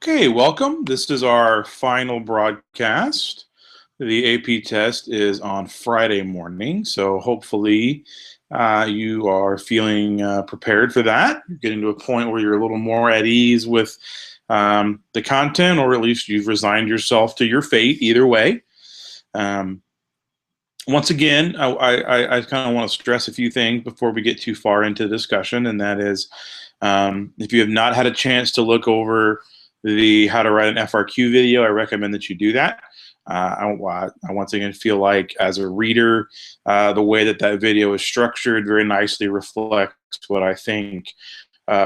Okay, welcome. This is our final broadcast. The AP test is on Friday morning, so hopefully you are feeling prepared for that. You're getting to a point where you're a little more at ease with the content, or at least you've resigned yourself to your fate, either way. Um, Once again, I kind of want to stress a few things before we get too far into the discussion, and that is if you have not had a chance to look over the how to write an FRQ video, I recommend that you do that. I once again feel like as a reader, the way that that video is structured very nicely reflects what I think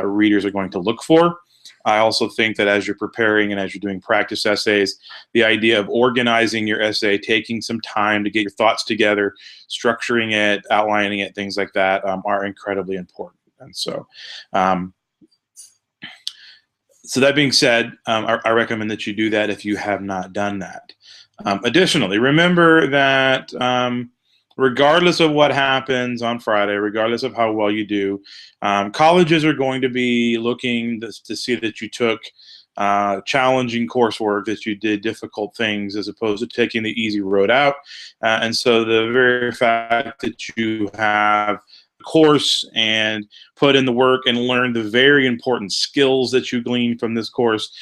readers are going to look for. I also think that as you're preparing and as you're doing practice essays, the idea of organizing your essay, taking some time to get your thoughts together, structuring it, outlining it, things like that are incredibly important. And so that being said, I recommend that you do that if you have not done that. Additionally, remember that regardless of what happens on Friday, regardless of how well you do, colleges are going to be looking to see that you took challenging coursework, that you did difficult things as opposed to taking the easy road out. And so the very fact that you have course and put in the work and learn the very important skills that you glean from this course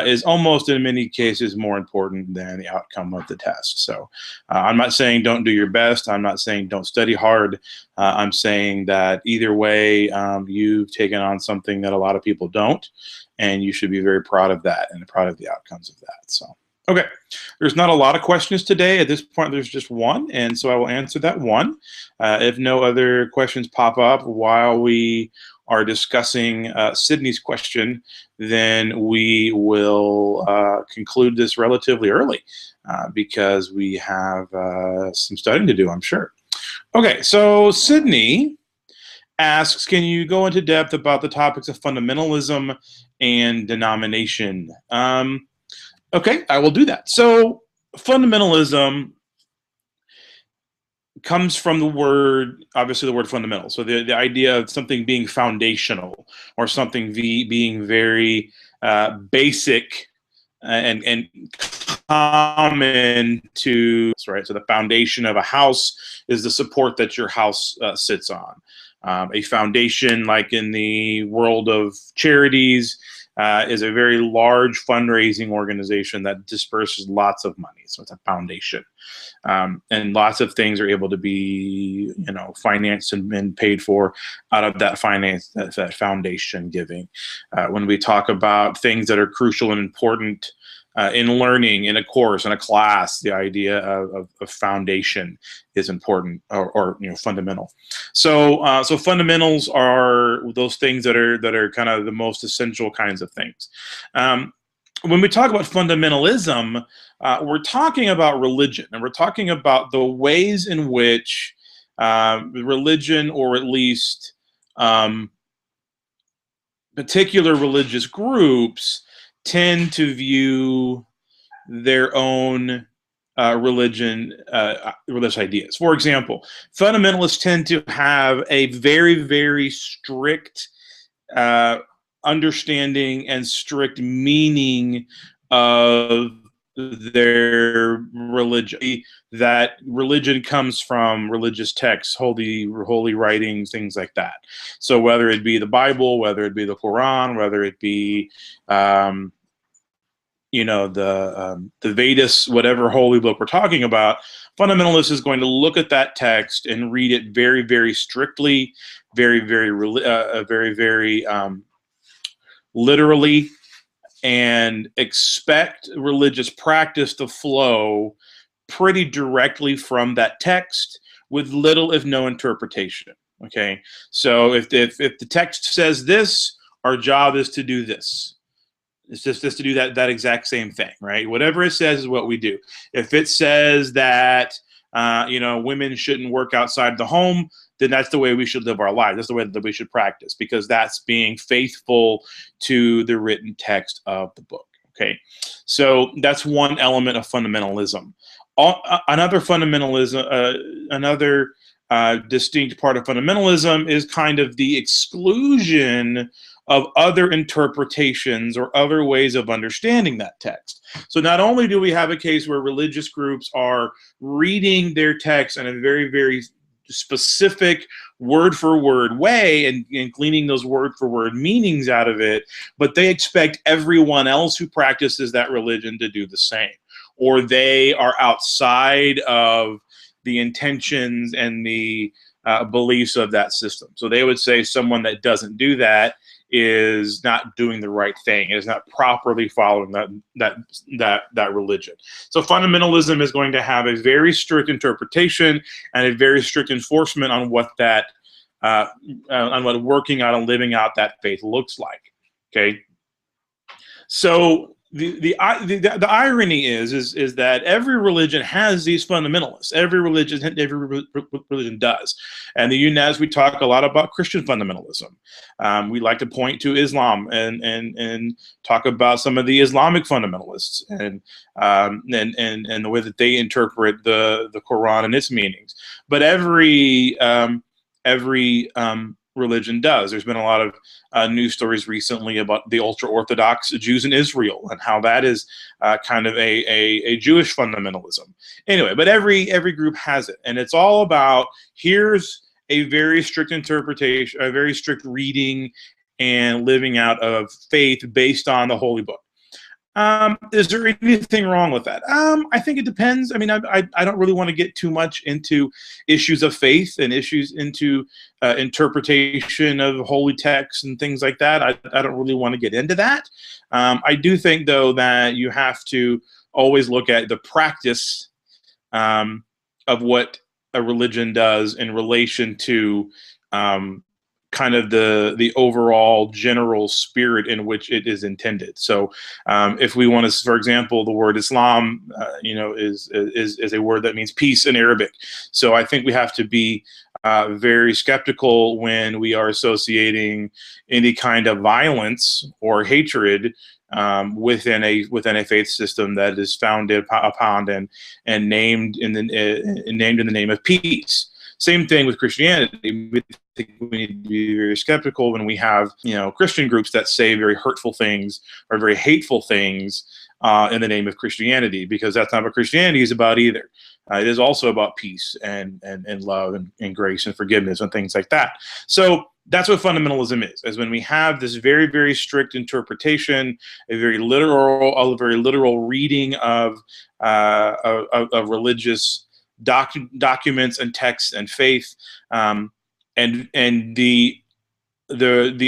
is almost in many cases more important than the outcome of the test. So I'm not saying don't do your best. I'm not saying don't study hard. I'm saying that either way, you've taken on something that a lot of people don't, and you should be very proud of that and proud of the outcomes of that. So. Okay, there's not a lot of questions today. At this point, there's just one, and so I will answer that one. If no other questions pop up while we are discussing Sydney's question, then we will conclude this relatively early because we have some studying to do, I'm sure. Okay, so Sydney asks, can you go into depth about the topics of fundamentalism and denomination? Okay, I will do that. So fundamentalism comes from the word, obviously the word fundamental. So the idea of something being foundational or something being very basic and common to, right? So the foundation of a house is the support that your house sits on. A foundation, like in the world of charities, is a very large fundraising organization that disperses lots of money. So it's a foundation. And lots of things are able to be, financed and paid for out of that that foundation giving. When we talk about things that are crucial and important in learning, in a course, in a class, the idea of foundation is important or fundamental. So fundamentals are those things that are kind of the most essential kinds of things. When we talk about fundamentalism, we're talking about religion, and we're talking about the ways in which religion, or at least particular religious groups, tend to view their own religious ideas. For example, fundamentalists tend to have a very, very strict understanding and strict meaning of their religion. That religion comes from religious texts, holy writings, things like that. So whether it be the Bible, whether it be the Quran, whether it be the Vedas, whatever holy book we're talking about, fundamentalist is going to look at that text and read it very, very strictly, very, very literally, and expect religious practice to flow pretty directly from that text with little, if no, interpretation. Okay, so if the text says this, our job is to do this. It's just to do that exact same thing, right? Whatever it says is what we do. If it says that women shouldn't work outside the home, then that's the way we should live our lives. That's the way that we should practice, because that's being faithful to the written text of the book. Okay, so that's one element of fundamentalism. Another distinct part of fundamentalism is kind of the exclusion of other interpretations or other ways of understanding that text. So not only do we have a case where religious groups are reading their text in a very, very specific word for word way and gleaning those word for word meanings out of it, but they expect everyone else who practices that religion to do the same, or they are outside of the intentions and the beliefs of that system. So they would say someone that doesn't do that is not doing the right thing, is not properly following that religion. So fundamentalism is going to have a very strict interpretation and a very strict enforcement on what that on what working out and living out that faith looks like. Okay, so the irony is that every religion has these fundamentalists. Every religion does. And as we talk a lot about Christian fundamentalism, we like to point to Islam and talk about some of the Islamic fundamentalists and the way that they interpret the Quran and its meanings. But every religion does. There's been a lot of news stories recently about the ultra-Orthodox Jews in Israel and how that is kind of a Jewish fundamentalism. Anyway, but every group has it, and it's all about here's a very strict interpretation, a very strict reading and living out of faith based on the Holy Book. Is there anything wrong with that? I think it depends. I mean, I don't really want to get too much into issues of faith and issues into interpretation of holy texts and things like that. I don't really want to get into that. I do think, though, that you have to always look at the practice of what a religion does in relation to kind of the overall general spirit in which it is intended. So if we want to, for example, the word Islam, is a word that means peace in Arabic. So I think we have to be very skeptical when we are associating any kind of violence or hatred within a faith system that is founded upon and named in the name of peace. Same thing with Christianity. We think we need to be very skeptical when we have, Christian groups that say very hurtful things or very hateful things in the name of Christianity, because that's not what Christianity is about either. It is also about peace and love and grace and forgiveness and things like that. So that's what fundamentalism is when we have this very, very strict interpretation, a very literal reading of religious documents and texts and faith, and the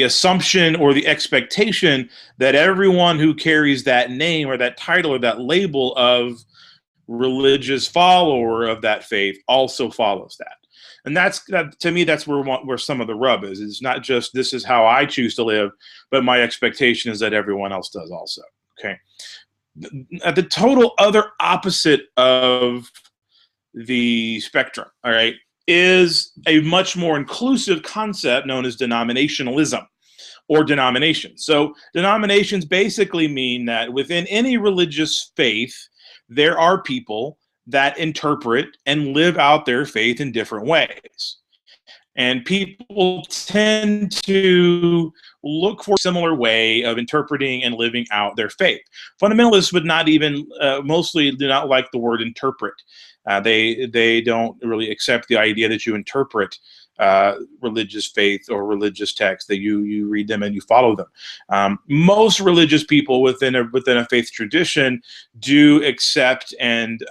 assumption or the expectation that everyone who carries that name or that title or that label of religious follower of that faith also follows that. And that to me, that's where some of the rub is. It's not just this is how I choose to live, but my expectation is that everyone else does also. Okay. At the total other opposite of the spectrum, all right, is a much more inclusive concept known as denominationalism or denomination. So denominations basically mean that within any religious faith, there are people that interpret and live out their faith in different ways. And people tend to look for a similar way of interpreting and living out their faith. Fundamentalists would not even, mostly do not like the word interpret. They don't really accept the idea that you interpret religious faith or religious texts, that you read them and you follow them. Most religious people within a faith tradition do accept and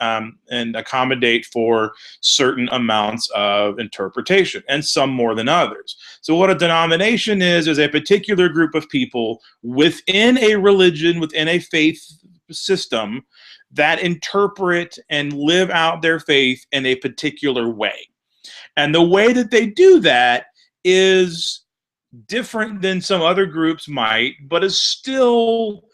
accommodate for certain amounts of interpretation, and some more than others. So what a denomination is a particular group of people within a religion, within a faith system, that interpret and live out their faith in a particular way. And the way that they do that is different than some other groups might, but is still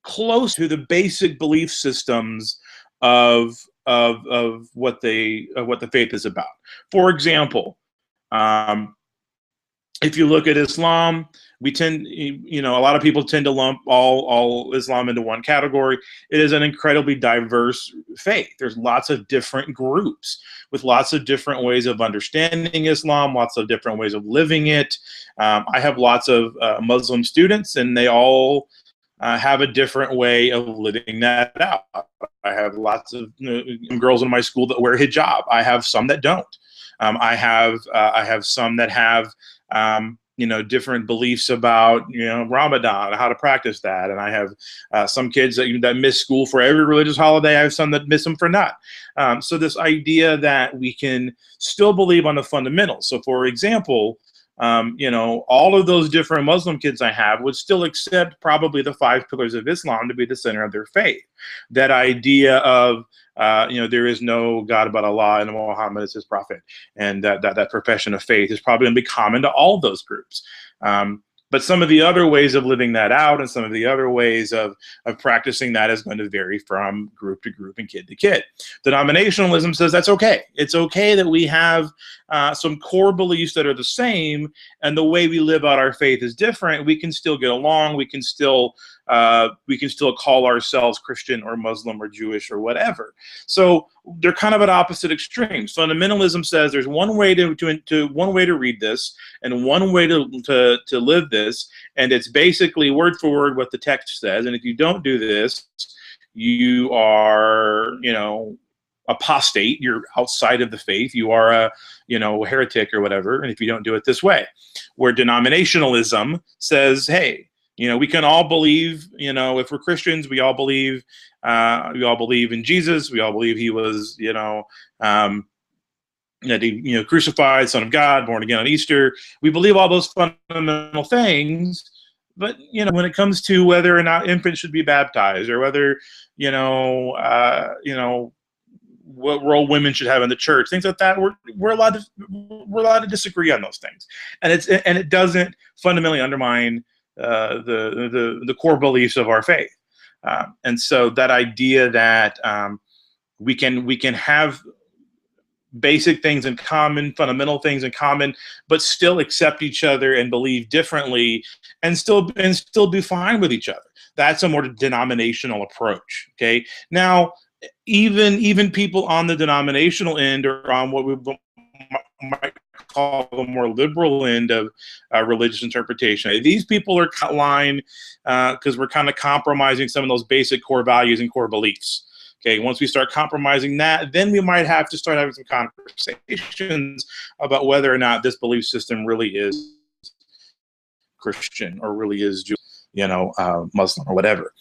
close to the basic belief systems of what the faith is about. For example, If you look at Islam, a lot of people tend to lump all Islam into one category. It is an incredibly diverse faith. There's lots of different groups with lots of different ways of understanding Islam, lots of different ways of living it. I have lots of Muslim students, and they all have a different way of living that out. I have lots of girls in my school that wear hijab. I have some that don't. I have some that have different beliefs about Ramadan, how to practice that, and I have some kids that miss school for every religious holiday. I have some that miss them for not. So this idea that we can still believe on the fundamentals. So, for example, all of those different Muslim kids I have would still accept probably the 5 pillars of Islam to be the center of their faith. That idea of there is no God but Allah and Muhammad is his prophet, and that profession of faith is probably going to be common to all those groups. But some of the other ways of living that out and some of the other ways of practicing that is going to vary from group to group and kid to kid. Denominationalism says that's okay. It's okay that we have some core beliefs that are the same, and the way we live out our faith is different. We can still get along. We can still call ourselves Christian or Muslim or Jewish or whatever. So they're kind of at opposite extremes. Fundamentalism says there's one way to read this and one way to live this, and it's basically word for word what the text says. And if you don't do this, you are apostate. You're outside of the faith. You are a heretic or whatever. And if you don't do it this way, where denominationalism says, hey, we can all believe, if we're Christians, we all believe in Jesus. We all believe he was, crucified, Son of God, born again on Easter. We believe all those fundamental things. But, when it comes to whether or not infants should be baptized, or whether, what role women should have in the church, things like that, we're allowed to disagree on those things, and it doesn't fundamentally undermine the core beliefs of our faith. And so that idea that we can have basic things in common, fundamental things in common, but still accept each other and believe differently, and still do fine with each other. That's a more denominational approach. Okay. Now, even people on the denominational end, or on what we might call the more liberal end of religious interpretation, these people are cut line because we're kind of compromising some of those basic core values and core beliefs. Okay, once we start compromising that, then we might have to start having some conversations about whether or not this belief system really is Christian or really is Jewish, Muslim or whatever.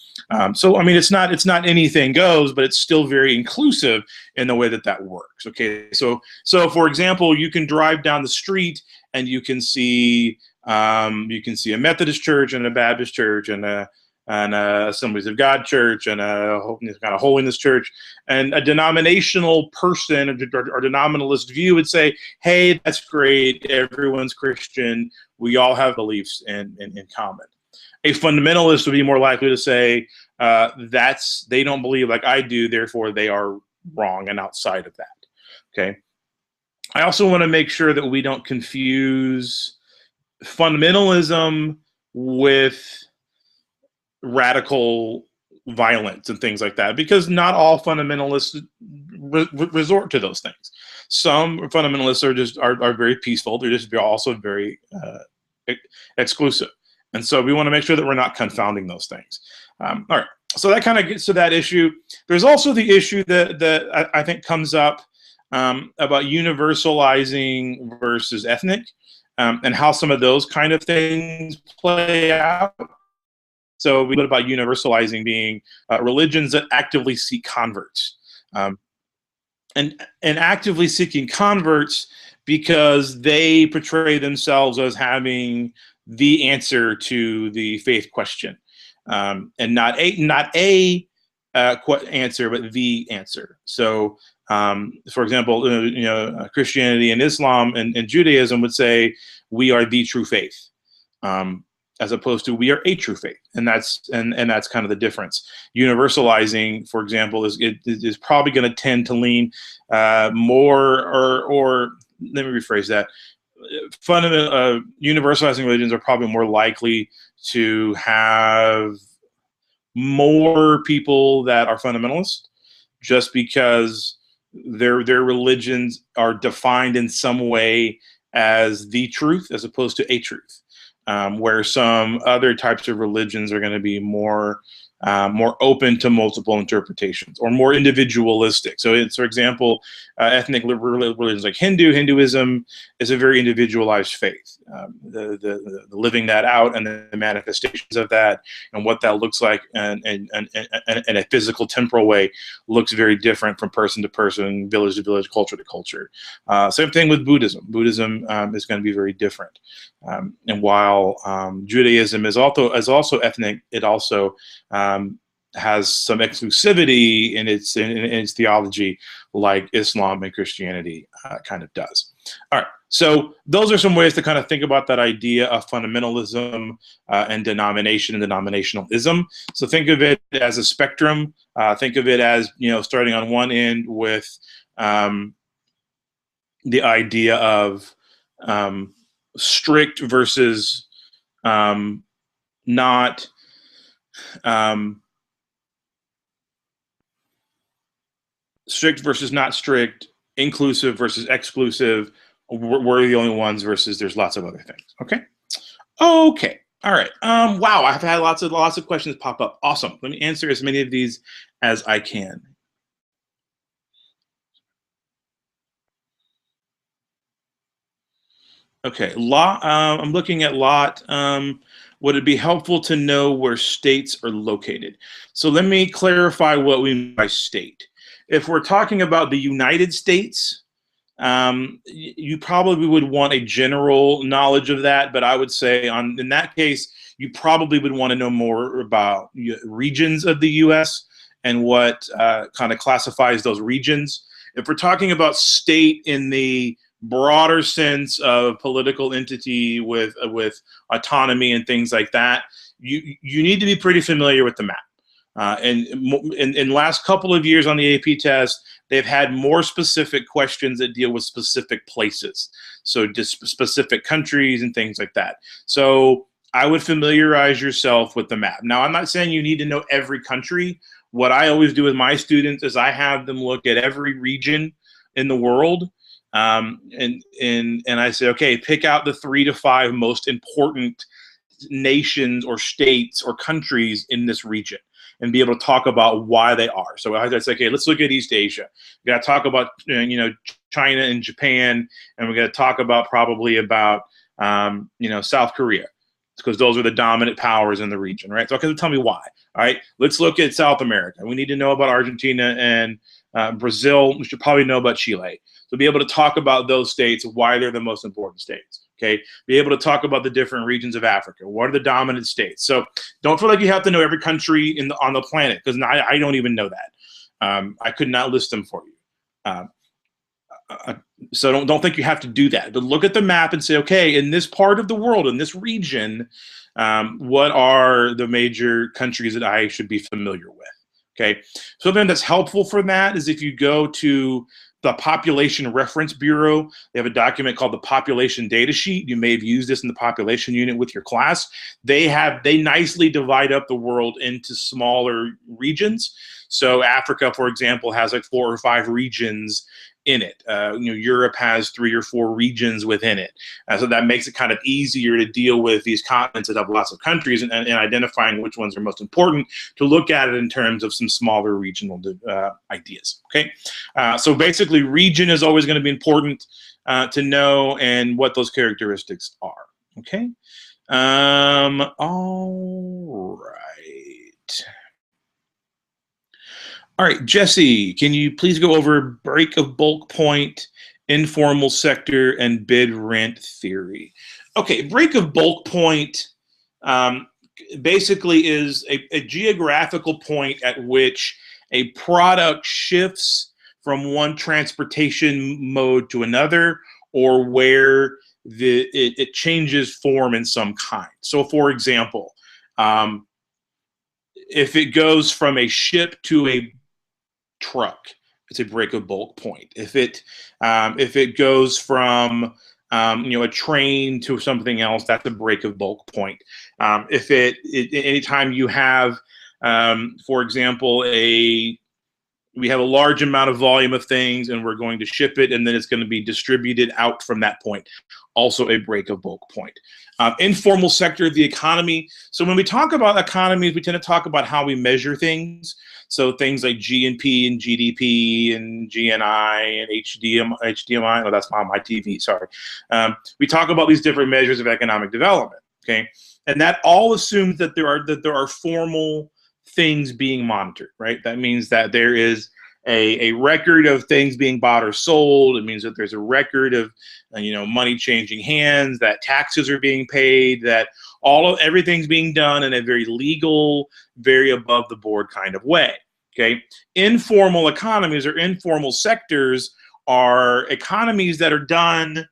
So I mean, it's not anything goes, but it's still very inclusive in the way that works. Okay, so for example, you can drive down the street and you can see a Methodist church and a Baptist church and a Assemblies of God church and a kind of holiness church, and a denominational person or denominalist view would say, hey, that's great, everyone's Christian, we all have beliefs in common. A fundamentalist would be more likely to say they don't believe like I do, therefore they are wrong and outside of that. Okay. I also want to make sure that we don't confuse fundamentalism with radical violence and things like that, because not all fundamentalists resort to those things. Some fundamentalists are very peaceful. They're just also very exclusive. And so we want to make sure that we're not confounding those things. All right. So that kind of gets to that issue. There's also the issue that I think comes up about universalizing versus ethnic, and how some of those kind of things play out. So we look about universalizing being religions that actively seek converts, and actively seeking converts because they portray themselves as having the answer to the faith question, and not a answer, but the answer. So, for example, Christianity and Islam and Judaism would say we are the true faith, as opposed to we are a true faith, and that's kind of the difference. Universalizing, for example, is probably going to tend to lean more, or let me rephrase that. fundamental universalizing religions are probably more likely to have more people that are fundamentalist, just because their religions are defined in some way as the truth as opposed to a truth, where some other types of religions are going to be more open to multiple interpretations or more individualistic. So, it's, for example, ethnic religions like Hinduism is a very individualized faith. The living that out and the manifestations of that and what that looks like in a physical, temporal way looks very different from person to person, village to village, culture to culture. Same thing with Buddhism. Buddhism is going to be very different. And while Judaism is also ethnic, it also has some exclusivity in its theology, like Islam and Christianity kind of does. All right, so those are some ways to kind of think about that idea of fundamentalism and denomination and denominationalism. So think of it as a spectrum. Think of it as, starting on one end with the idea of strict versus not strict versus not strict, inclusive versus exclusive, we're the only ones versus there's lots of other things. Okay. All right. Wow, I've had lots of questions pop up. Awesome. Let me answer as many of these as I can. Okay, Lot. I'm looking at Lot. Would it be helpful to know where states are located? So let me clarify what we mean by state. If we're talking about the United States, you probably would want a general knowledge of that, but I would say in that case, you probably would want to know more about regions of the U.S. and what kind of classifies those regions. If we're talking about state in the broader sense of political entity with autonomy and things like that, you need to be pretty familiar with the map. And in last couple of years on the AP test, they've had more specific questions that deal with specific places, so just specific countries and things like that. So I would familiarize yourself with the map. Now, I'm not saying you need to know every country. What I always do with my students is I have them look at every region in the world. And I say, okay, pick out the 3 to 5 most important nations or states or countries in this region and be able to talk about why they are. So I say, okay, let's look at East Asia. We got to talk about, China and Japan, and we got to talk about probably about, South Korea, because those are the dominant powers in the region, right? So okay, tell me why. All right, let's look at South America. We need to know about Argentina and Brazil. We should probably know about Chile. So be able to talk about those states, why they're the most important states. Okay, be able to talk about the different regions of Africa. What are the dominant states? So don't feel like you have to know every country on the planet, because I don't even know that. I could not list them for you. So don't think you have to do that. But look at the map and say, okay, in this part of the world, in this region, what are the major countries that I should be familiar with? Okay, something that's helpful for that is if you go to the Population Reference Bureau. They have a document called the Population Data Sheet. You may have used this in the population unit with your class. They nicely divide up the world into smaller regions. So Africa, for example, has like 4 or 5 regions in it. Europe has 3 or 4 regions within it. So that makes it kind of easier to deal with these continents that have lots of countries and identifying which ones are most important, to look at it in terms of some smaller regional ideas. Okay, so basically region is always going to be important to know, and what those characteristics are. Okay, all right. All right, Jesse, can you please go over break of bulk point, informal sector, and bid rent theory? Okay, break of bulk point basically is a geographical point at which a product shifts from one transportation mode to another, or where it changes form in some kind. So, for example, if it goes from a ship to a truck, it's a break of bulk point. If it goes from a train to something else, that's a break of bulk point. If anytime you have, for example, we have a large amount of volume of things and we're going to ship it and then it's going to be distributed out from that point, also a break of bulk point. Informal sector of the economy. So when we talk about economies, we tend to talk about how we measure things. So things like GNP and GDP and GNI and HDMI. Oh, that's not my TV, sorry. We talk about these different measures of economic development, okay? And that all assumes that there are formal things being monitored, right? That means that there is a record of things being bought or sold. It means that there's a record of money changing hands, that taxes are being paid, that everything's being done in a very legal, very above the board kind of way. Okay, informal economies or informal sectors are economies that are done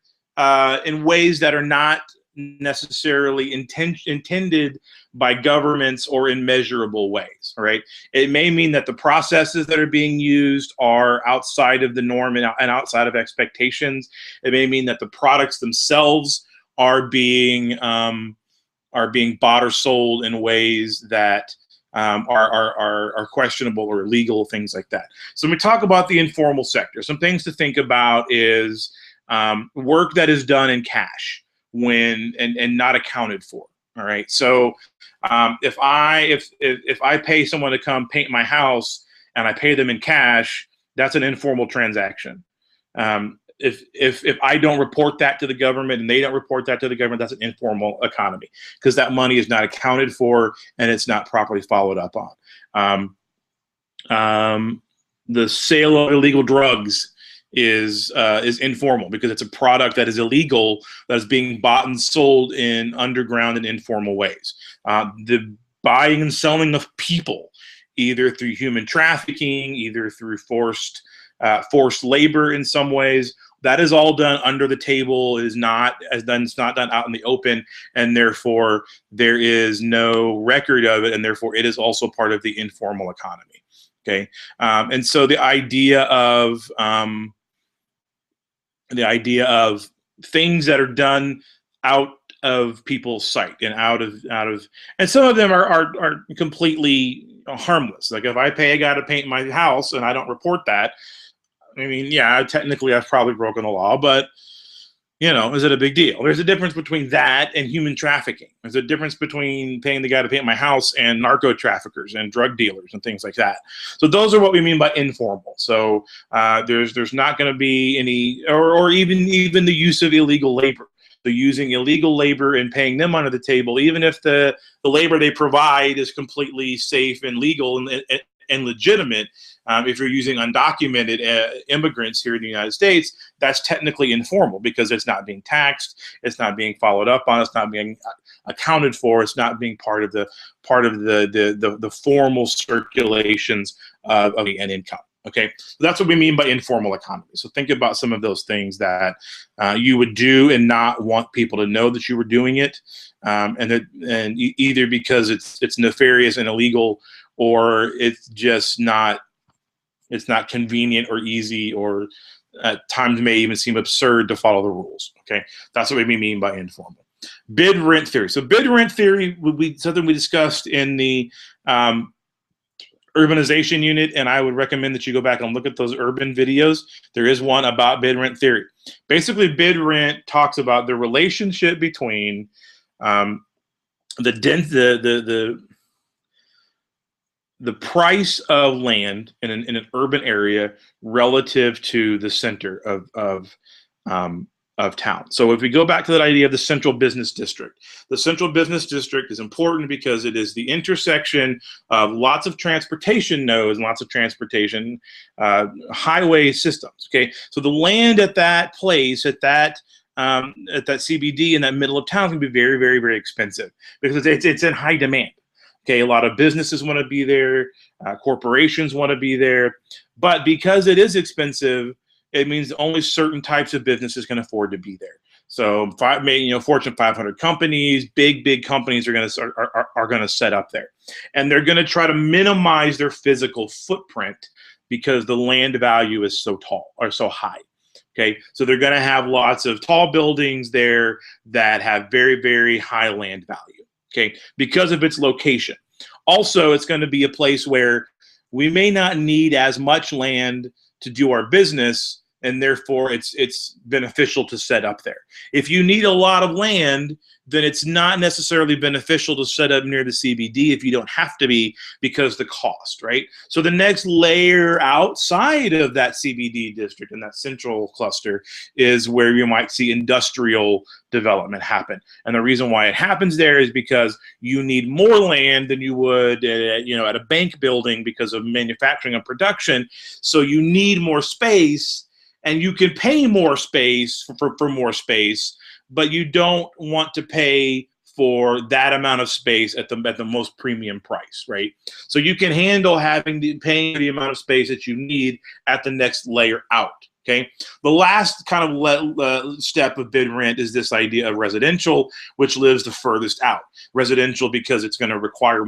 in ways that are not necessarily intended by governments or in measurable ways, right? It may mean that the processes that are being used are outside of the norm and outside of expectations. It may mean that the products themselves are being bought or sold in ways that are questionable or illegal, things like that. So when we talk about the informal sector, some things to think about is work that is done in cash and not accounted for. All right. So if I pay someone to come paint my house and I pay them in cash, that's an informal transaction. If I don't report that to the government and they don't report that to the government, that's an informal economy because that money is not accounted for and it's not properly followed up on. The sale of illegal drugs is informal because it's a product that is illegal that is being bought and sold in underground and informal ways. The buying and selling of people, either through human trafficking, either through forced labor in some ways, that is all done under the table. It's not done out in the open, and therefore there is no record of it, and therefore it is also part of the informal economy. Okay, and so the idea of things that are done out of people's sight and out of, and some of them are completely harmless. Like if I pay a guy to paint my house and I don't report that, I mean, yeah, technically I've probably broken the law, but is it a big deal? There's a difference between that and human trafficking. There's a difference between paying the guy to paint my house and narco traffickers and drug dealers and things like that. So those are what we mean by informal. So there's not going to be any, or even the use of illegal labor. So using illegal labor and paying them under the table, even if the labor they provide is completely safe and legal and legitimate, if you're using undocumented immigrants here in the United States, that's technically informal because it's not being taxed, it's not being followed up on, it's not being accounted for, it's not being part of the formal circulations of the end income. Okay, so that's what we mean by informal economy. So think about some of those things that you would do and not want people to know that you were doing it, and either because it's nefarious and illegal, or it's just not convenient or easy, or at times may even seem absurd to follow the rules. Okay, that's what we mean by informal. Bid rent theory. So bid rent theory would be something we discussed in the urbanization unit, and I would recommend that you go back and look at those urban videos. There is one about bid rent theory. Basically, bid rent talks about the relationship between the price of land in an urban area relative to the center of town. So if we go back to that idea of the central business district, the central business district is important because it is the intersection of lots of transportation nodes and lots of transportation highway systems. Okay, so the land at that place, at that CBD in that middle of town, can be very, very, very expensive because it's in high demand. Okay, a lot of businesses want to be there, corporations want to be there, but because it is expensive, it means only certain types of businesses can afford to be there. So, Fortune 500 companies, big companies are going to set up there, and they're going to try to minimize their physical footprint because the land value is so tall or so high. Okay, so they're going to have lots of tall buildings there that have very, very high land value, okay, because of its location. Also, it's going to be a place where we may not need as much land to do our business, and therefore it's beneficial to set up there. If you need a lot of land, then it's not necessarily beneficial to set up near the CBD if you don't have to be, because the cost, right? So the next layer outside of that CBD district and that central cluster is where you might see industrial development happen. And the reason why it happens there is because you need more land than you would at a bank building because of manufacturing and production. So you need more space, and you can pay more space for more space, but you don't want to pay for that amount of space at the most premium price, right? So you can handle paying the amount of space that you need at the next layer out. Okay. The last kind of step of bid rent is this idea of residential, which lives the furthest out. Residential because it's going to require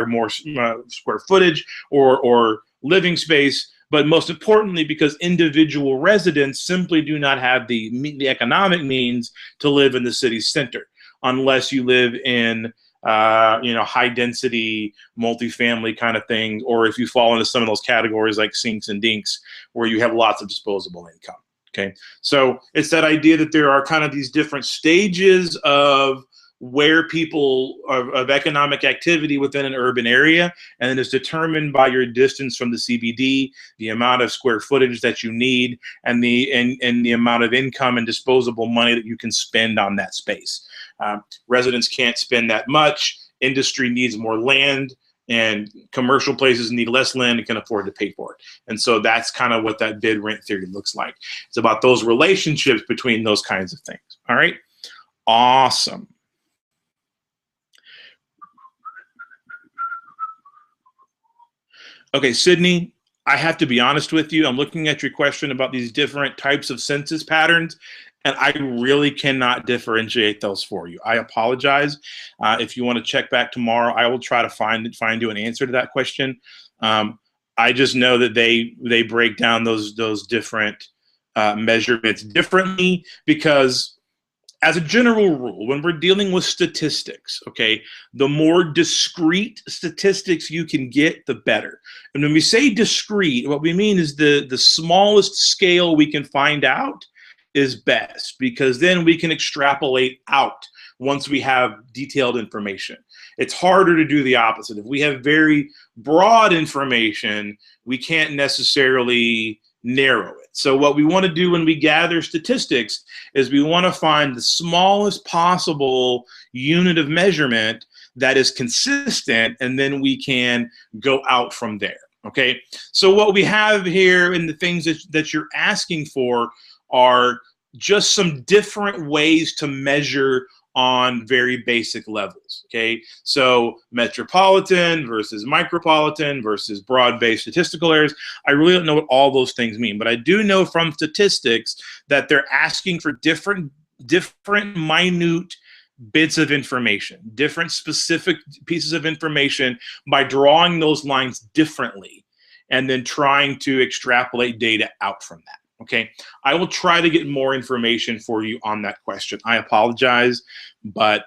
more square footage or living space. But most importantly, because individual residents simply do not have the economic means to live in the city center, unless you live in high density multifamily kind of thing, or if you fall into some of those categories like sinks and dinks, where you have lots of disposable income. Okay, so it's that idea that there are kind of these different stages of where people of economic activity within an urban area, and then it's determined by your distance from the CBD, the amount of square footage that you need, and the amount of income and disposable money that you can spend on that space. Residents can't spend that much. Industry needs more land, and commercial places need less land and can afford to pay for it. And so that's kind of what that bid rent theory looks like. It's about those relationships between those kinds of things. All right, awesome. Okay, Sydney, I have to be honest with you. I'm looking at your question about these different types of census patterns, and I really cannot differentiate those for you. I apologize. If you want to check back tomorrow, I will try to find you an answer to that question. I just know that they break down those different measurements differently, because as a general rule, when we're dealing with statistics, okay, the more discrete statistics you can get, the better. And when we say discrete, what we mean is the smallest scale we can find out is best, because then we can extrapolate out once we have detailed information. It's harder to do the opposite. If we have very broad information, we can't necessarily narrow it. So what we want to do when we gather statistics is we want to find the smallest possible unit of measurement that is consistent, and then we can go out from there. Okay, so what we have here in the things that you're asking for are just some different ways to measure on very basic levels. Okay, so metropolitan versus micropolitan versus broad-based statistical areas. I really don't know what all those things mean, but I do know from statistics that they're asking for different minute bits of information, different specific pieces of information, by drawing those lines differently and then trying to extrapolate data out from that. Okay, I will try to get more information for you on that question. I apologize, but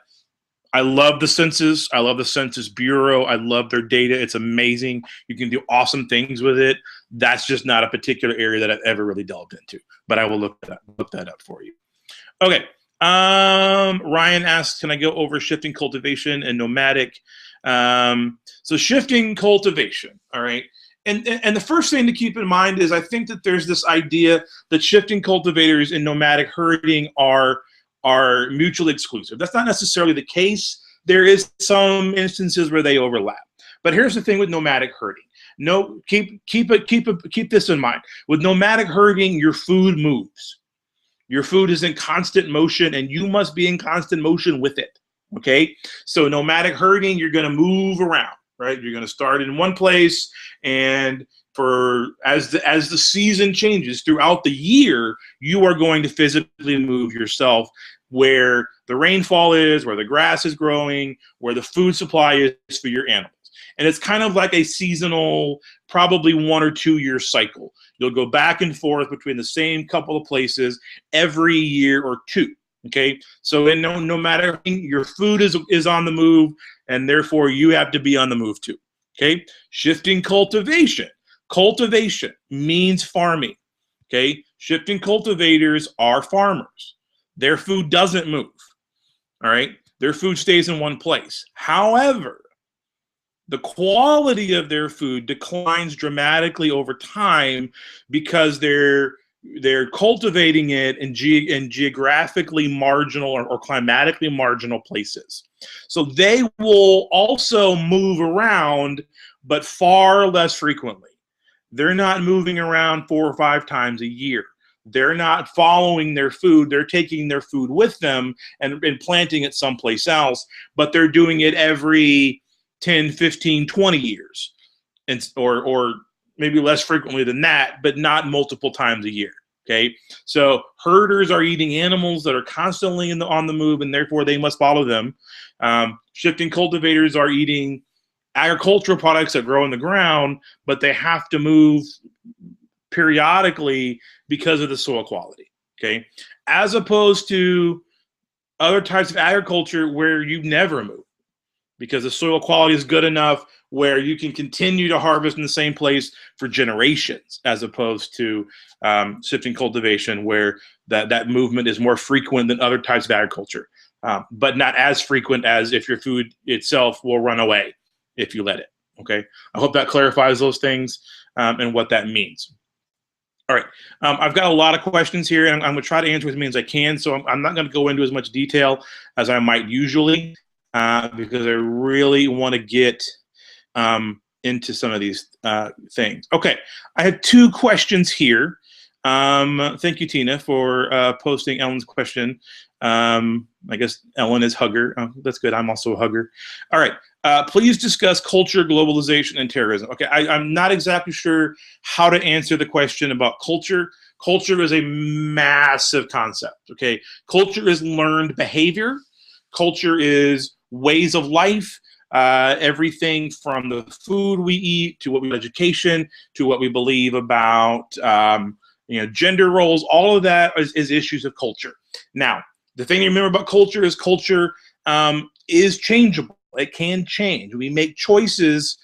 I love the census. I love the Census Bureau. I love their data. It's amazing. You can do awesome things with it. That's just not a particular area that I've ever really delved into, but I will look that up for you. Okay. Ryan asks, can I go over shifting cultivation and nomadic? So shifting cultivation, all right. And the first thing to keep in mind is I think that there's this idea that shifting cultivators and nomadic herding are mutually exclusive. That's not necessarily the case. There is some instances where they overlap. But here's the thing with nomadic herding. No, keep this in mind. With nomadic herding, your food moves. Your food is in constant motion, and you must be in constant motion with it. Okay? So nomadic herding, you're going to move around. Right, you're going to start in one place, and as the season changes throughout the year, you are going to physically move yourself where the rainfall is, where the grass is growing, where the food supply is for your animals. And it's kind of like a seasonal, probably 1 or 2 year cycle. You'll go back and forth between the same couple of places every year or two. Okay, so no matter, your food is on the move, and therefore you have to be on the move too. Okay, shifting cultivation. Cultivation means farming. Okay, shifting cultivators are farmers. Their food doesn't move. All right, their food stays in one place. However, the quality of their food declines dramatically over time because they're cultivating it in geographically marginal or climatically marginal places. So they will also move around, but far less frequently. They're not moving around 4 or 5 times a year. They're not following their food. They're taking their food with them and planting it someplace else, but they're doing it every 10, 15, 20 years, and or maybe less frequently than that, but not multiple times a year. Okay, so herders are eating animals that are constantly on the move, and therefore they must follow them. Shifting cultivators are eating agricultural products that grow in the ground, but they have to move periodically because of the soil quality. Okay, as opposed to other types of agriculture where you never move, because the soil quality is good enough where you can continue to harvest in the same place for generations, as opposed to shifting cultivation, where that movement is more frequent than other types of agriculture, but not as frequent as if your food itself will run away if you let it. Okay, I hope that clarifies those things and what that means. All right, I've got a lot of questions here, and I'm going to try to answer as many as I can, so I'm not going to go into as much detail as I might usually, because I really want to get into some of these things. Okay, I have 2 questions here. Thank you, Tina, for posting Ellen's question. I guess Ellen is hugger. Oh, that's good. I'm also a hugger. All right. Please discuss culture, globalization, and terrorism. Okay, I'm not exactly sure how to answer the question about culture. Culture is a massive concept. Okay, culture is learned behavior. Culture is ways of life. Everything from the food we eat to what we education to what we believe about gender roles. All of that is issues of culture. Now, the thing to remember about culture is changeable. It can change. We make choices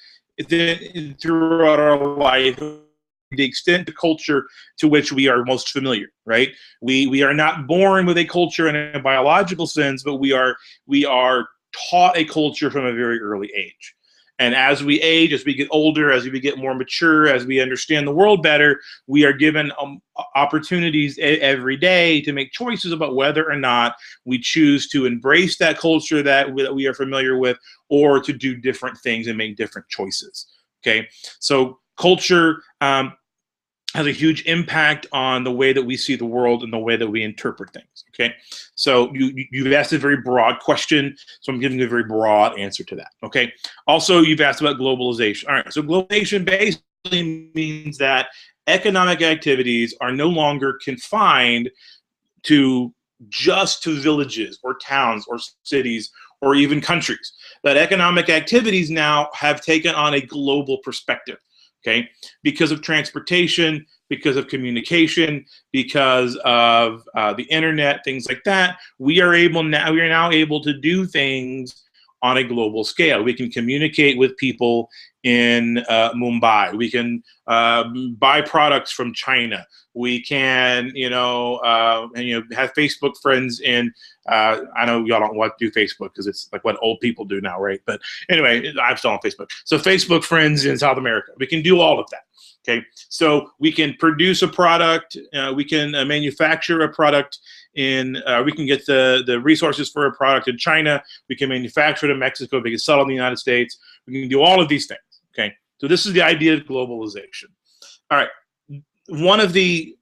throughout our life, the extent of culture to which we are most familiar, right? We are not born with a culture in a biological sense, but we are taught a culture from a very early age. And as we age, as we get older, as we get more mature, as we understand the world better, we are given opportunities every day to make choices about whether or not we choose to embrace that culture that we are familiar with, or to do different things and make different choices. Okay, so culture has a huge impact on the way that we see the world and the way that we interpret things. Okay, so you've asked a very broad question, so I'm giving you a very broad answer to that. Okay, also you've asked about globalization. All right, so globalization basically means that economic activities are no longer confined to just to villages or towns or cities or even countries. That economic activities now have taken on a global perspective. Okay, because of transportation, because of communication, because of the internet, things like that, we are now able to do things on a global scale. We can communicate with people in Mumbai. We can buy products from China. We can, have Facebook friends in. I know y'all don't want to do Facebook because it's like what old people do now, right? But anyway, I'm still on Facebook. So Facebook friends in South America. We can do all of that. Okay, so we can produce a product. We can manufacture a product we can get the resources for a product in China. We can manufacture it in Mexico. We can sell it in the United States. We can do all of these things. Okay, so this is the idea of globalization. All right, one of the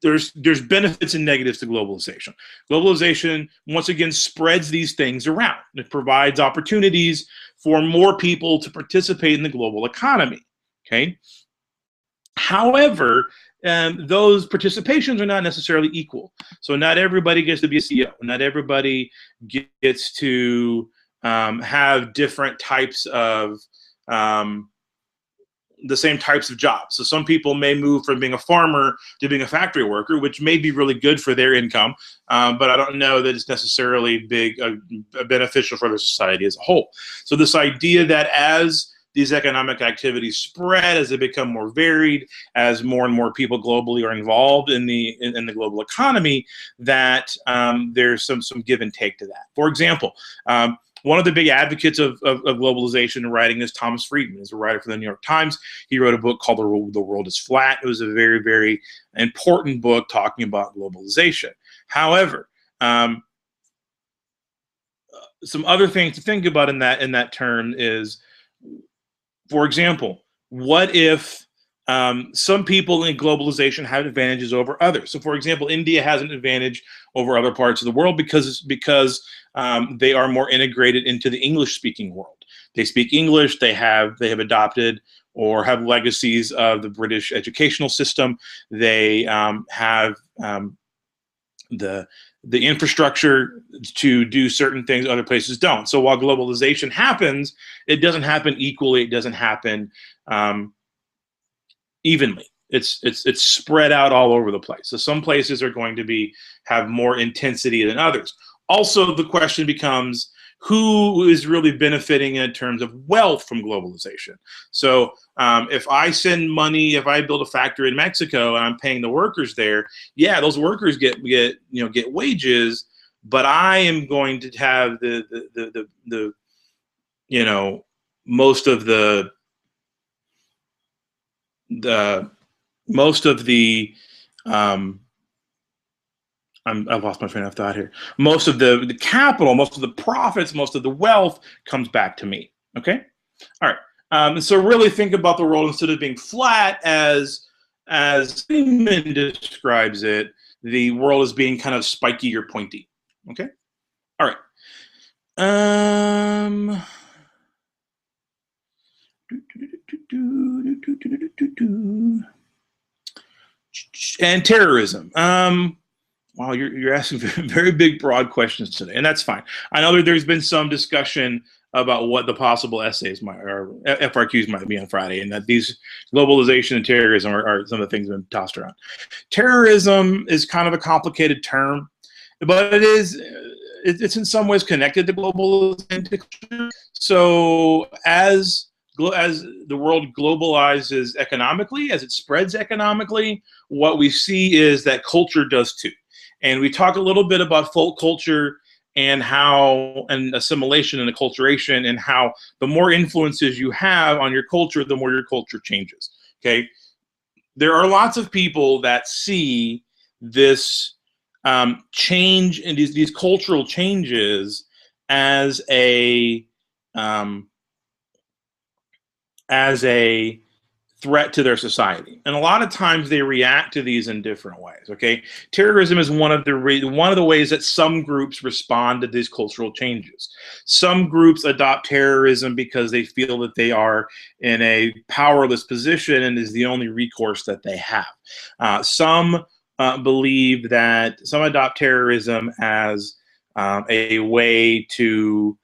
there's benefits and negatives to globalization. Globalization, once again, spreads these things around. It provides opportunities for more people to participate in the global economy. Okay. However, those participations are not necessarily equal. So not everybody gets to be a CEO. Not everybody gets to have different types of the same types of jobs. So some people may move from being a farmer to being a factory worker, which may be really good for their income, but I don't know that it's necessarily beneficial for the society as a whole. So this idea that as these economic activities spread, as they become more varied, as more and more people globally are involved in the global economy, that there's some give and take to that. For example, one of the big advocates of globalization and writing is Thomas Friedman. He's a writer for the New York Times. He wrote a book called The World is Flat. It was a very, very important book talking about globalization. However, some other things to think about in that term is, for example, what if some people in globalization have advantages over others? So, for example, India has an advantage over other parts of the world because they are more integrated into the English-speaking world. They speak English. They have adopted or have legacies of the British educational system. They have the infrastructure to do certain things other places don't. So while globalization happens, it doesn't happen equally. It doesn't happen evenly. It's spread out all over the place. So some places are going to have more intensity than others. Also, the question becomes, who is really benefiting in terms of wealth from globalization? So if I send money, if I build a factory in Mexico and I'm paying the workers there, yeah, those workers get wages, but I am going to have the most of the I've lost my train of thought here. Most of the capital, most of the profits, most of the wealth comes back to me. Okay, all right. So really think about the world instead of being flat, as Freeman describes it, the world as being kind of spiky or pointy. Okay, all right. And terrorism. Wow, you're asking very big, broad questions today, and that's fine. I know that there's been some discussion about what the possible essays or FRQs might be on Friday, and that these globalization and terrorism are some of the things that have been tossed around. Terrorism is kind of a complicated term, but it's in some ways connected to globalization. So as the world globalizes economically, as it spreads economically, what we see is that culture does too. And we talk a little bit about folk culture and assimilation and acculturation, and how the more influences you have on your culture, the more your culture changes. Okay, there are lots of people that see this change in these cultural changes as a threat to their society, and a lot of times they react to these in different ways. Okay, terrorism is one of the ways that some groups respond to these cultural changes. Some groups adopt terrorism because they feel that they are in a powerless position and is the only recourse that they have. Some adopt terrorism as a way to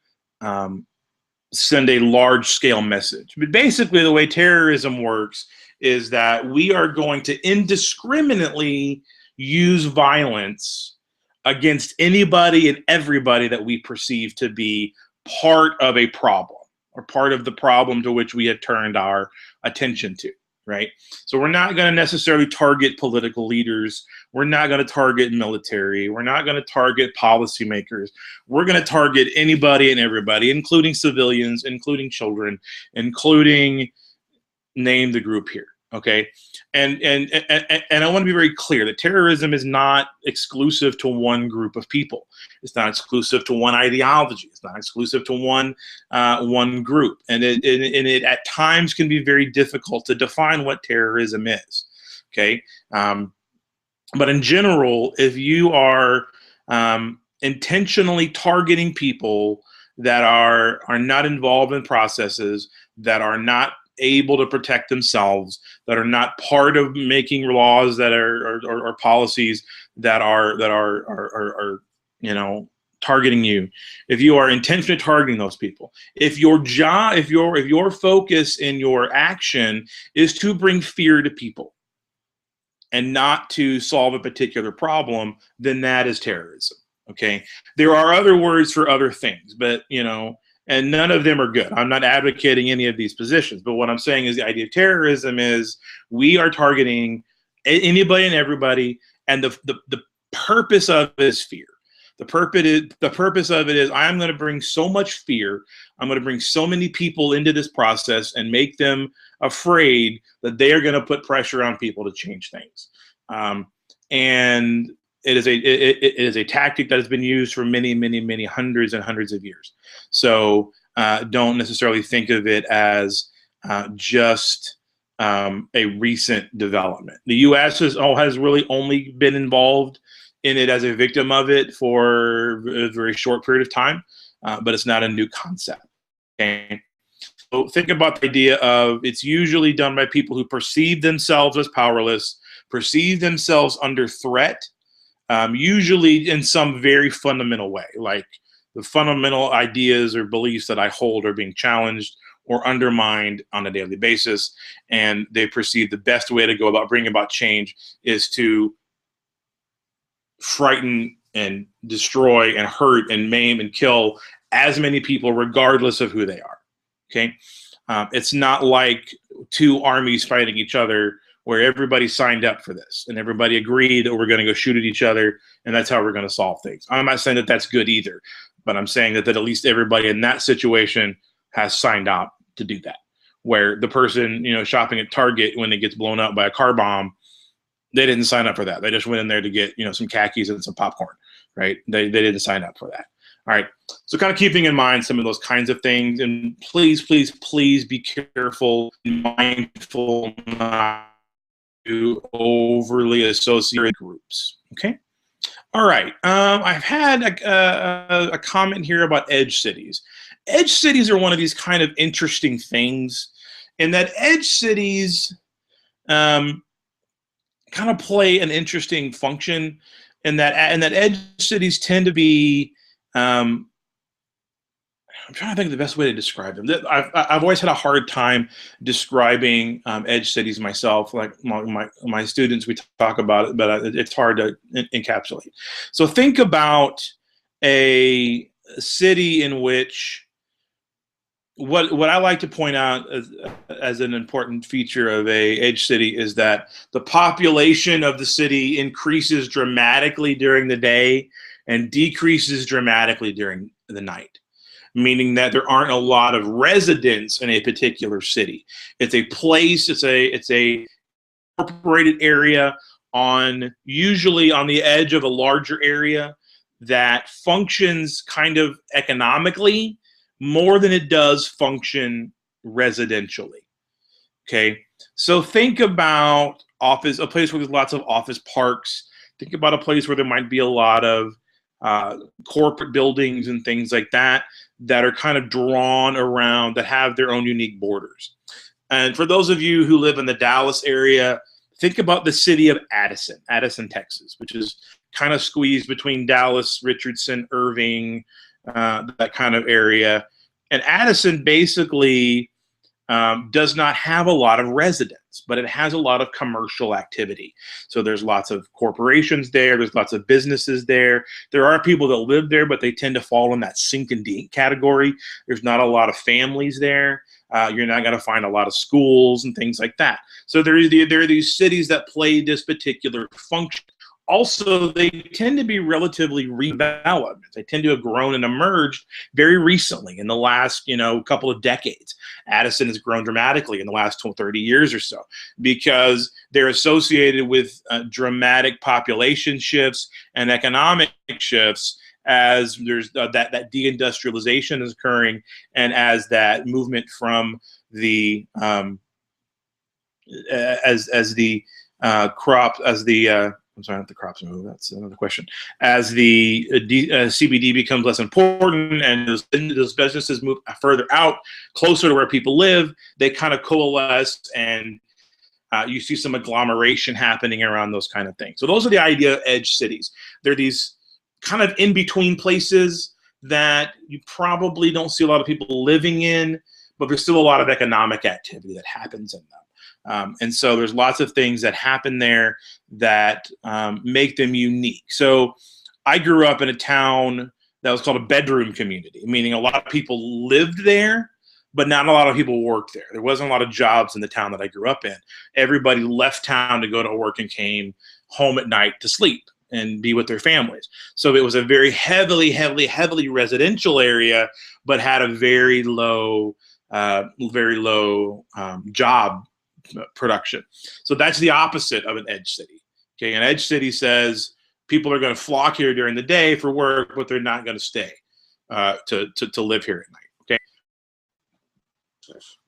send a large-scale message. But basically, the way terrorism works is that we are going to indiscriminately use violence against anybody and everybody that we perceive to be part of a problem, or part of the problem to which we have turned our attention to. Right? So we're not going to necessarily target political leaders. We're not going to target military. We're not going to target policymakers. We're going to target anybody and everybody, including civilians, including children, including name the group here. Okay, and I want to be very clear that terrorism is not exclusive to one group of people. It's not exclusive to one ideology. It's not exclusive to one group, and it at times can be very difficult to define what terrorism is. Okay, but in general, if you are intentionally targeting people that are not involved in processes, that are not able to protect themselves, that are not part of making laws that are policies that are targeting you, if you are intentionally targeting those people, if your job, if your focus in your action is to bring fear to people and not to solve a particular problem, then that is terrorism. Okay. There are other words for other things, but and none of them are good. I'm not advocating any of these positions, but what I'm saying is the idea of terrorism is we are targeting anybody and everybody, and the purpose of it is fear. The purpose of it is I'm going to bring so much fear. I'm going to bring so many people into this process and make them afraid that they are going to put pressure on people to change things. And it is a tactic that has been used for many hundreds and hundreds of years. So don't necessarily think of it as just a recent development. The U.S. has really only been involved in it as a victim of it for a very short period of time, but it's not a new concept. Okay. So think about the idea of it's usually done by people who perceive themselves as powerless, perceive themselves under threat, usually in some very fundamental way, like the fundamental ideas or beliefs that I hold are being challenged or undermined on a daily basis, and they perceive the best way to go about bringing about change is to frighten and destroy and hurt and maim and kill as many people regardless of who they are. Okay. It's not like two armies fighting each other where everybody signed up for this and everybody agreed that we're going to go shoot at each other and that's how we're going to solve things. I'm not saying that that's good either, but I'm saying that at least everybody in that situation has signed up to do that, where the person shopping at Target when it gets blown up by a car bomb, they didn't sign up for that. They just went in there to get, some khakis and some popcorn, right? They didn't sign up for that. All right. So kind of keeping in mind some of those kinds of things, and please be careful and mindful not to overly associate groups. Okay. All right. I've had a comment here about edge cities. Edge cities are one of these kind of interesting things in that edge cities, kind of play an interesting function in that edge cities tend to be I'm trying to think of the best way to describe them. I've always had a hard time describing edge cities myself. Like my students, we talk about it, but it's hard to encapsulate. So think about a city in which what I like to point out as an important feature of a edge city is that the population of the city increases dramatically during the day and decreases dramatically during the night, meaning that there aren't a lot of residents in a particular city. It's a place, it's a incorporated area usually on the edge of a larger area that functions kind of economically more than it does function residentially. Okay, so think about a place where there's lots of office parks. Think about a place where there might be a lot of corporate buildings and things like that are kind of drawn around, that have their own unique borders. And for those of you who live in the Dallas area, think about the city of Addison, Texas, which is kind of squeezed between Dallas, Richardson, Irving, that kind of area. And Addison basically does not have a lot of residents, but it has a lot of commercial activity. So there's lots of corporations there. There's lots of businesses there. There are people that live there, but they tend to fall in that sink and dink category. There's not a lot of families there. You're not going to find a lot of schools and things like that. So there are these cities that play this particular function. Also, they tend to be relatively redeveloped. They tend to have grown and emerged very recently in the last, couple of decades. Addison has grown dramatically in the last 30 years or so because they're associated with dramatic population shifts and economic shifts as there's that deindustrialization is occurring, and as that movement from the I'm sorry, not the crops move. That's another question. As the CBD becomes less important and those businesses move further out, closer to where people live, they kind of coalesce, and you see some agglomeration happening around those kind of things. So those are the idea of edge cities. They're these kind of in between places that you probably don't see a lot of people living in, but there's still a lot of economic activity that happens in them. And so there's lots of things that happen there that make them unique. So I grew up in a town that was called a bedroom community, meaning a lot of people lived there, but not a lot of people worked there. There wasn't a lot of jobs in the town that I grew up in. Everybody left town to go to work and came home at night to sleep and be with their families. So it was a very heavily residential area, but had a very low job production. So that's the opposite of an edge city. Okay, an edge city says people are going to flock here during the day for work, but they're not going to stay to live here at night. Okay.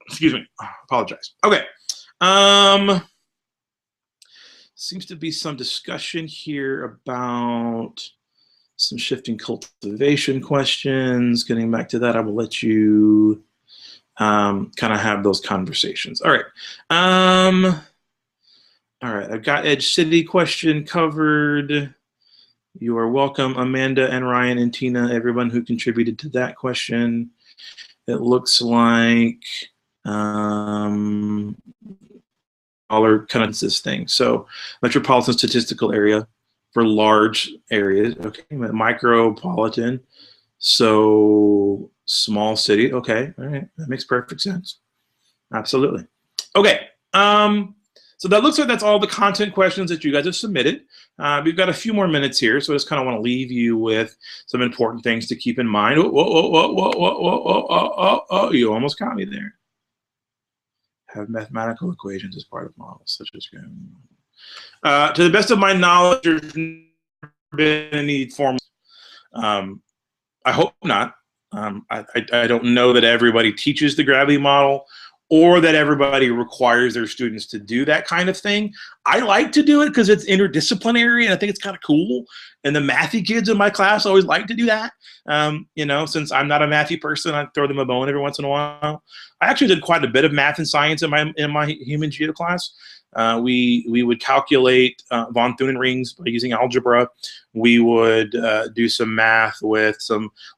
Excuse me. Apologize. Okay. Seems to be some discussion here about some shifting cultivation questions. Getting back to that, I will let you kind of have those conversations. All right. All right. I've got Edge City question covered. You are welcome, Amanda and Ryan and Tina, everyone who contributed to that question. It looks like all are kind of this thing. So metropolitan statistical area for large areas. Okay, micropolitan. So small city. Okay, all right, that makes perfect sense. Absolutely. Okay. So that looks like that's all the content questions that you guys have submitted. We've got a few more minutes here, so I just kind of want to leave you with some important things to keep in mind. Oh, you almost caught me there. Have mathematical equations as part of models, such as to the best of my knowledge, there's never been any formal. I hope not. I don't know that everybody teaches the gravity model, or that everybody requires their students to do that kind of thing. I like to do it because it's interdisciplinary, and I think it's kind of cool. And the mathy kids in my class always like to do that. You know, since I'm not a mathy person, I throw them a bone every once in a while. I actually did quite a bit of math and science in my human geo class. We would calculate von Thunen rings by using algebra. We would do some math with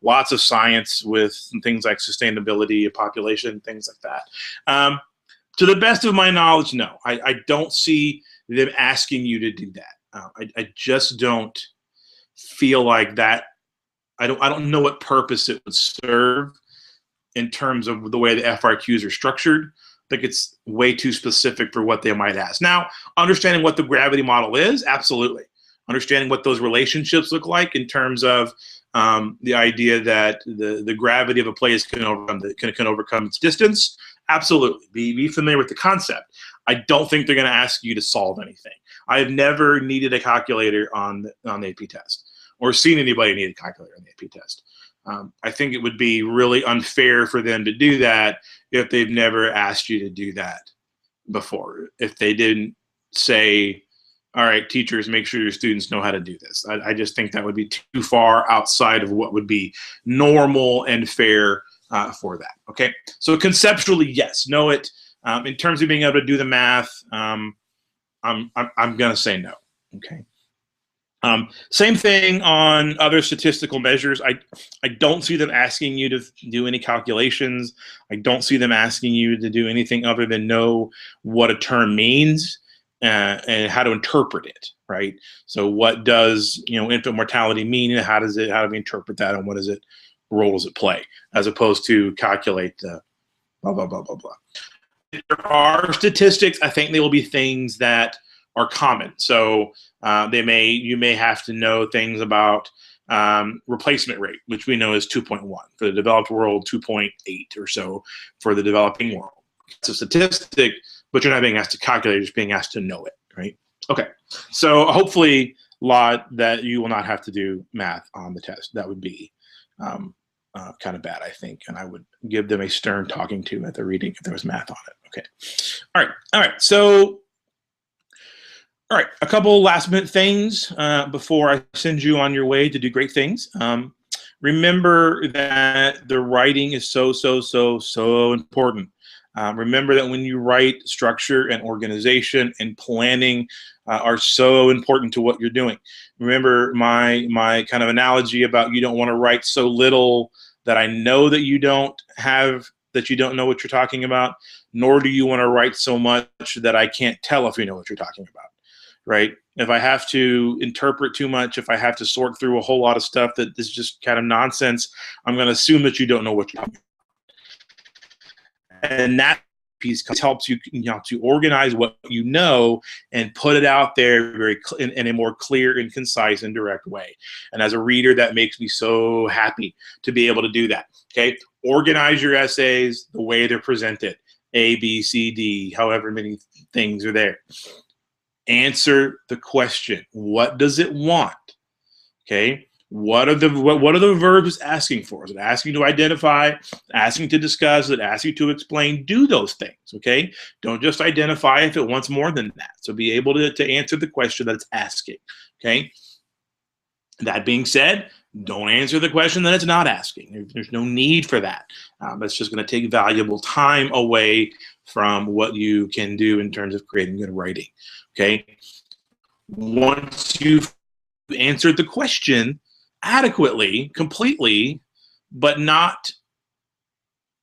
lots of science with some things like sustainability, population, things like that. To the best of my knowledge, no, I don't see them asking you to do that. I just don't feel like that. I don't know what purpose it would serve in terms of the way the FRQs are structured. I think it's way too specific for what they might ask. Now, understanding what the gravity model is, absolutely. Understanding what those relationships look like in terms of the idea that the gravity of a place can overcome its distance, absolutely. Be familiar with the concept. I don't think they're going to ask you to solve anything. I have never needed a calculator on the AP test, or seen anybody need a calculator on the AP test. I think it would be really unfair for them to do that if they've never asked you to do that before. If they didn't say, all right, teachers, make sure your students know how to do this. I just think that would be too far outside of what would be normal and fair for that. Okay, so conceptually, yes, know it. In terms of being able to do the math, I'm gonna say no. Okay. Same thing on other statistical measures. I don't see them asking you to do any calculations. I don't see them asking you to do anything other than know what a term means and how to interpret it, right? So what does infant mortality mean, and how do we interpret that, and what role does it play, as opposed to calculate the blah blah blah blah blah. If there are statistics, I think they will be things that are common. So you may have to know things about replacement rate, which we know is 2.1 for the developed world, 2.8 or so for the developing world. It's a statistic, but you're not being asked to calculate, you're just being asked to know it, right? Okay, so hopefully, that you will not have to do math on the test. That would be kind of bad, I think, and I would give them a stern talking to at the reading if there was math on it. Okay, all right, so. All right, a couple last minute things before I send you on your way to do great things. Remember that the writing is so important. Remember that when you write, structure and organization and planning are so important to what you're doing. Remember my kind of analogy about you don't want to write so little that I know that you don't know what you're talking about, nor do you want to write so much that I can't tell if you know what you're talking about, right? If I have to interpret too much, if I have to sort through a whole lot of stuff that is just kind of nonsense, I'm going to assume that you don't know what you're talking about. And that piece helps you, to organize what you know and put it out there in a more clear and concise and direct way. And as a reader, that makes me so happy to be able to do that. Okay, organize your essays the way they're presented. A, B, C, D, however many things are there. Answer the question. What does it want? Okay. What are the verbs it's asking for? Is it asking to identify, asking to discuss, is it asking to explain? Do those things, okay? Don't just identify if it wants more than that. So be able to answer the question that it's asking, okay? That being said, don't answer the question that it's not asking. There's no need for that. That's just going to take valuable time away from what you can do in terms of creating good writing, okay? Once you've answered the question adequately, completely, but not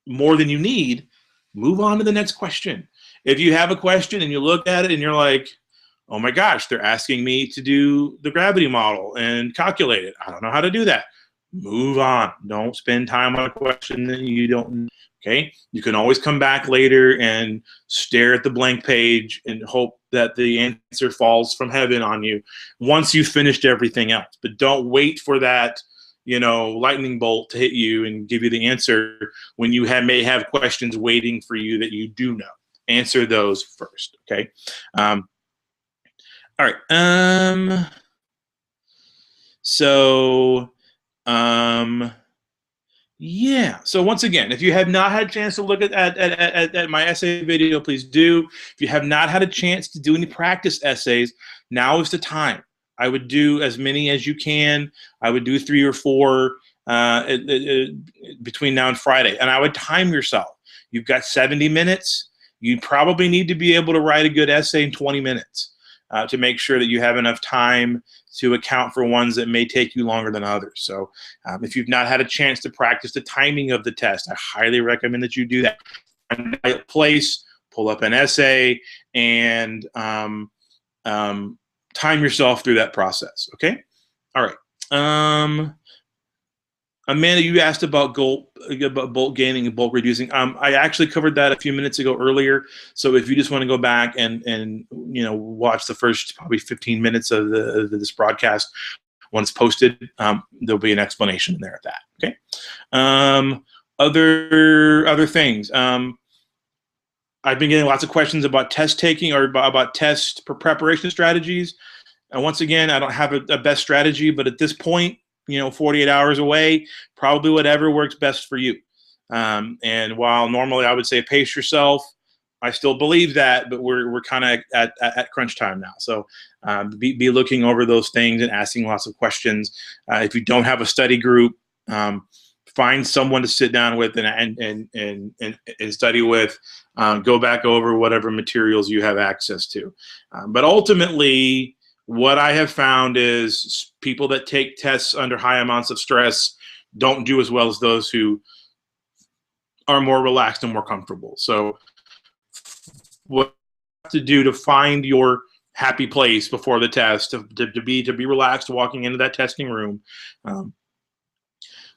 more than you need, move on to the next question. If you have a question and you look at it and you're like, oh my gosh, they're asking me to do the gravity model and calculate it. I don't know how to do that. Move on. Don't spend time on a question that you don't know. Okay? You can always come back later and stare at the blank page and hope that the answer falls from heaven on you once you've finished everything else. But don't wait for that, lightning bolt to hit you and give you the answer when you may have questions waiting for you that you do know. Answer those first, okay? All right. Yeah. So once again, if you have not had a chance to look at my essay video, please do. If you have not had a chance to do any practice essays, now is the time. I would do as many as you can. I would do 3 or 4 between now and Friday, and I would time yourself. You've got 70 minutes. You probably need to be able to write a good essay in 20 minutes to make sure that you have enough time to account for ones that may take you longer than others. So if you've not had a chance to practice the timing of the test, I highly recommend that you do that. Find a quiet place, pull up an essay, and time yourself through that process, okay? All right. Amanda, you asked about bulk gaining and bulk reducing. I actually covered that a few minutes ago earlier. So if you just want to go back and watch the first probably 15 minutes of this broadcast when it's posted, there'll be an explanation in there at that. Okay. Other things. I've been getting lots of questions about test taking or about test preparation strategies. And once again, I don't have a best strategy, but at this point, 48 hours away, probably whatever works best for you. And while normally I would say pace yourself, I still believe that, but we're kind of at crunch time now. So be looking over those things and asking lots of questions. If you don't have a study group, find someone to sit down with and study with. Go back over whatever materials you have access to. But ultimately, what I have found is people that take tests under high amounts of stress don't do as well as those who are more relaxed and more comfortable. So what you have to do to find your happy place before the test, to be relaxed walking into that testing room,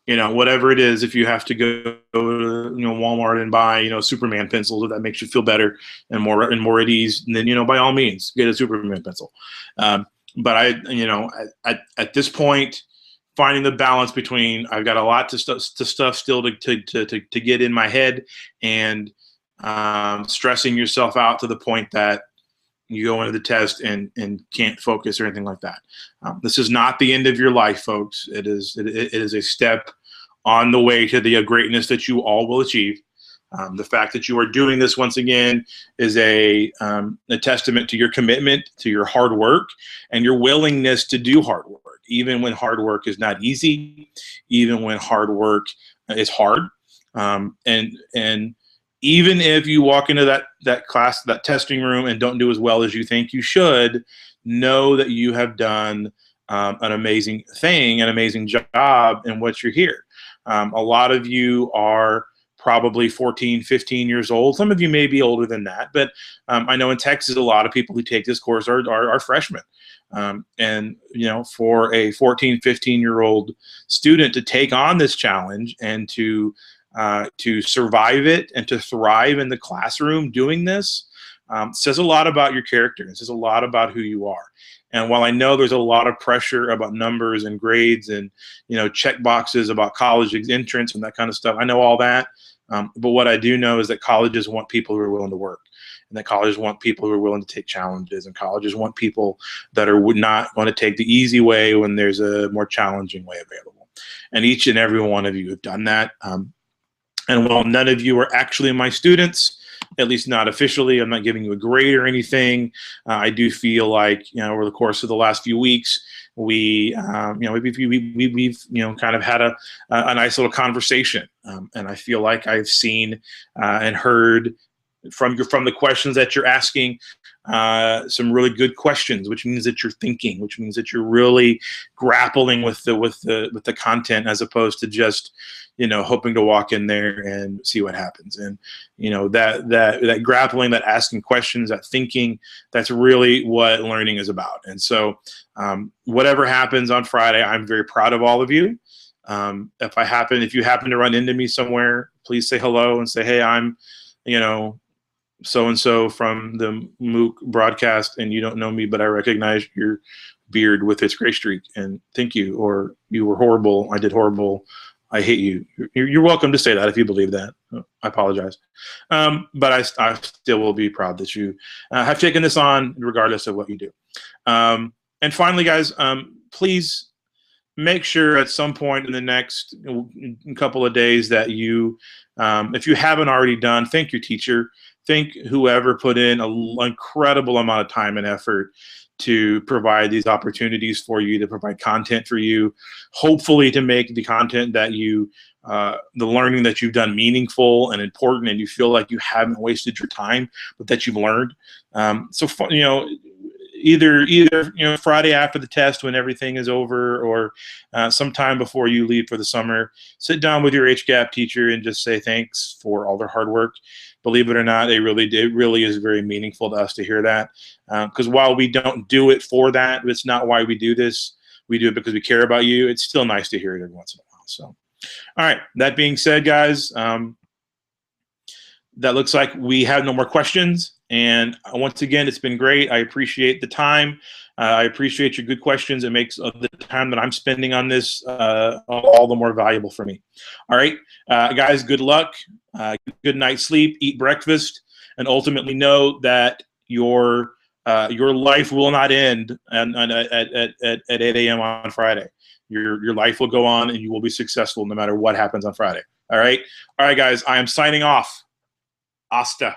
whatever it is, if you have to go to Walmart and buy Superman pencils, if that makes you feel better and more at ease, then by all means get a Superman pencil. But at this point, finding the balance between I've got a lot to stuff still to get in my head, and stressing yourself out to the point that you go into the test and can't focus or anything like that. This is not the end of your life, folks. It is a step on the way to the greatness that you all will achieve. The fact that you are doing this once again is a testament to your commitment, to your hard work, and your willingness to do hard work, even when hard work is not easy, even when hard work is hard. And even if you walk into that class, that testing room, and don't do as well as you think you should, know that you have done an amazing thing, an amazing job in what you're here. A lot of you are probably 14, 15 years old. Some of you may be older than that, but I know in Texas, a lot of people who take this course are freshmen. And, you know, for a 14, 15-year-old student to take on this challenge and to survive it and to thrive in the classroom doing this says a lot about your character. It says a lot about who you are. And while I know there's a lot of pressure about numbers and grades and, you know, check boxes about college entrance and that kind of stuff, I know all that. But what I do know is that colleges want people who are willing to work, and that colleges want people who are willing to take challenges, and colleges want people that are not going to take the easy way when there's a more challenging way available. And each and every one of you have done that. And while none of you are actually my students, at least not officially, I'm not giving you a grade or anything. I do feel like, you know, over the course of the last few weeks, we've kind of had a nice little conversation, and I feel like I've seen and heard from the questions that you're asking, some really good questions, which means that you're thinking, which means that you're really grappling with the content, as opposed to just, you know, hoping to walk in there and see what happens. And, you know, that grappling, that asking questions, that thinking, that's really what learning is about. And so whatever happens on Friday, I'm very proud of all of you. If you happen to run into me somewhere, please say hello and say, hey, I'm, you know, so-and-so from the MOOC broadcast, and you don't know me, but I recognize your beard with its gray streak, and thank you. Or you were horrible, I did horrible, I hate you. You're welcome to say that if you believe that. I apologize. But I still will be proud that you have taken this on, regardless of what you do. And finally, guys, please make sure at some point in the next couple of days that you, if you haven't already done, thank your teacher. Thank whoever put in an incredible amount of time and effort to provide these opportunities for you, to provide content for you, hopefully to make the content that you, the learning that you've done meaningful and important, and you feel like you haven't wasted your time, but that you've learned. So, you know, either you know, Friday after the test when everything is over, or sometime before you leave for the summer, sit down with your HGAP teacher and just say thanks for all their hard work. Believe it or not, it really is very meaningful to us to hear that. Because while we don't do it for that, it's not why we do this. We do it because we care about you. It's still nice to hear it every once in a while. So, all right. That being said, guys, that looks like we have no more questions. And once again, it's been great. I appreciate the time. I appreciate your good questions. It makes the time that I'm spending on this all the more valuable for me. All right, guys, good luck. Good night's sleep, eat breakfast, and ultimately know that your life will not end at 8 a.m. on Friday. Your life will go on, and you will be successful no matter what happens on Friday. All right, guys, I am signing off. Hasta.